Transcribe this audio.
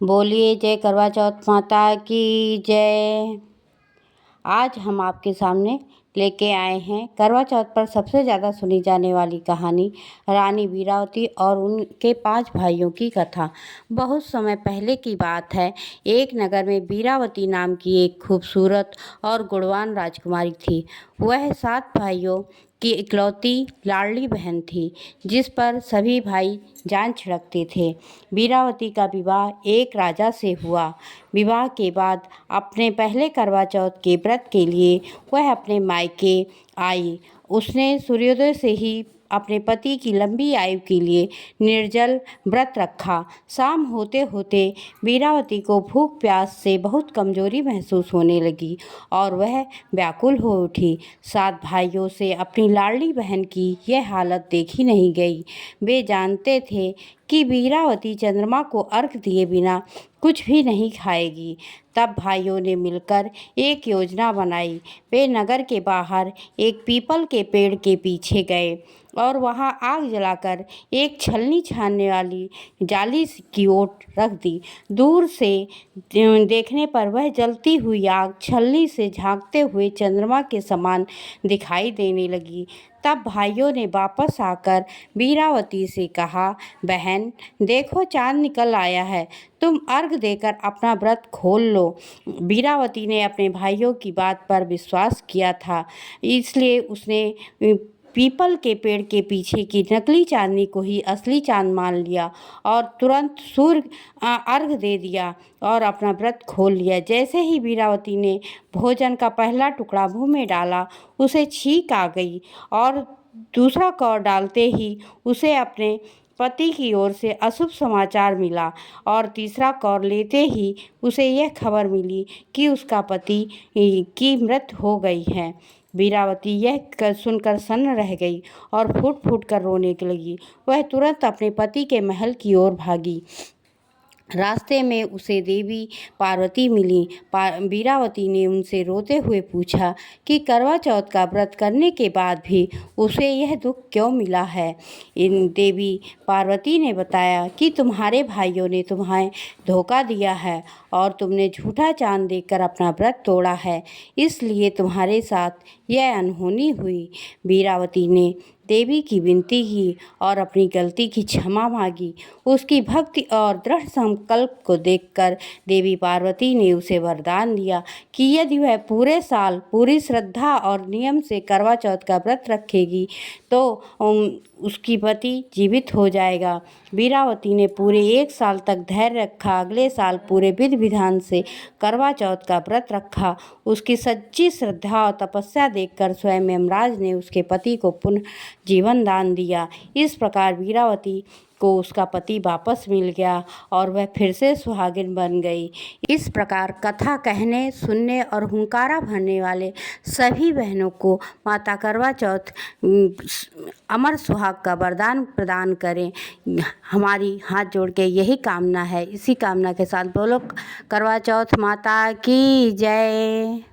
बोलिए जय करवा चौथ माता की जय। आज हम आपके सामने लेके आए हैं करवा चौथ पर सबसे ज़्यादा सुनी जाने वाली कहानी रानी वीरावती और उनके 5 भाइयों की कथा। बहुत समय पहले की बात है। एक नगर में वीरावती नाम की एक खूबसूरत और गुणवान राजकुमारी थी। वह 7 भाइयों की इकलौती लाडली बहन थी, जिस पर सभी भाई जान छिड़कते थे। वीरावती का विवाह एक राजा से हुआ। विवाह के बाद अपने पहले करवा चौथ के व्रत के लिए वह अपने मायके आई। उसने सूर्योदय से ही अपने पति की लंबी आयु के लिए निर्जल व्रत रखा। शाम होते होते वीरावती को भूख प्यास से बहुत कमजोरी महसूस होने लगी और वह व्याकुल हो उठी। 7 भाइयों से अपनी लाडली बहन की यह हालत देखी नहीं गई। वे जानते थे कि वीरावती चंद्रमा को अर्घ दिए बिना कुछ भी नहीं खाएगी। तब भाइयों ने मिलकर एक योजना बनाई। वे नगर के बाहर एक पीपल के पेड़ के पीछे गए और वहां आग जलाकर एक छलनी छानने वाली जाली की ओट रख दी। दूर से देखने पर वह जलती हुई आग छलनी से झांकते हुए चंद्रमा के समान दिखाई देने लगी। तब भाइयों ने वापस आकर वीरावती से कहा, बहन देखो चांद निकल आया है, तुम अर्घ देकर अपना व्रत खोल लो। वीरावती ने अपने भाइयों की बात पर विश्वास किया था, इसलिए उसने पीपल के पेड़ के पीछे की नकली चांदनी को ही असली चांद मान लिया और तुरंत सूर्य अर्घ दे दिया और अपना व्रत खोल लिया। जैसे ही वीरावती ने भोजन का पहला टुकड़ा मुंह में डाला, उसे छींक आ गई और दूसरा कौर डालते ही उसे अपने पति की ओर से अशुभ समाचार मिला और तीसरा कौर लेते ही उसे यह खबर मिली कि उसका पति की मृत्यु हो गई है। वीरावती यह सुनकर सन्न रह गई और फूट फूट कर रोने लगी। वह तुरंत अपने पति के महल की ओर भागी। रास्ते में उसे देवी पार्वती मिली। वीरावती ने उनसे रोते हुए पूछा कि करवा चौथ का व्रत करने के बाद भी उसे यह दुख क्यों मिला है। इन देवी पार्वती ने बताया कि तुम्हारे भाइयों ने तुम्हें धोखा दिया है और तुमने झूठा चांद देखकर अपना व्रत तोड़ा है, इसलिए तुम्हारे साथ यह अनहोनी हुई। वीरावती ने देवी की विनती की और अपनी गलती की क्षमा मांगी। उसकी भक्ति और दृढ़ संकल्प को देखकर देवी पार्वती ने उसे वरदान दिया कि यदि वह पूरे साल पूरी श्रद्धा और नियम से करवा चौथ का व्रत रखेगी तो उसकी पति जीवित हो जाएगा। वीरावती ने पूरे 1 साल तक धैर्य रखा। अगले साल पूरे विधि विधान से करवा चौथ का व्रत रखा। उसकी सच्ची श्रद्धा और तपस्या देखकर स्वयं यमराज ने उसके पति को पुनः जीवन दान दिया। इस प्रकार वीरावती को उसका पति वापस मिल गया और वह फिर से सुहागिन बन गई। इस प्रकार कथा कहने, सुनने और हुंकारा भरने वाले सभी बहनों को माता करवा चौथ अमर सुहाग का वरदान प्रदान करें, हमारी हाथ जोड़ के यही कामना है। इसी कामना के साथ बोलो करवा चौथ माता की जय।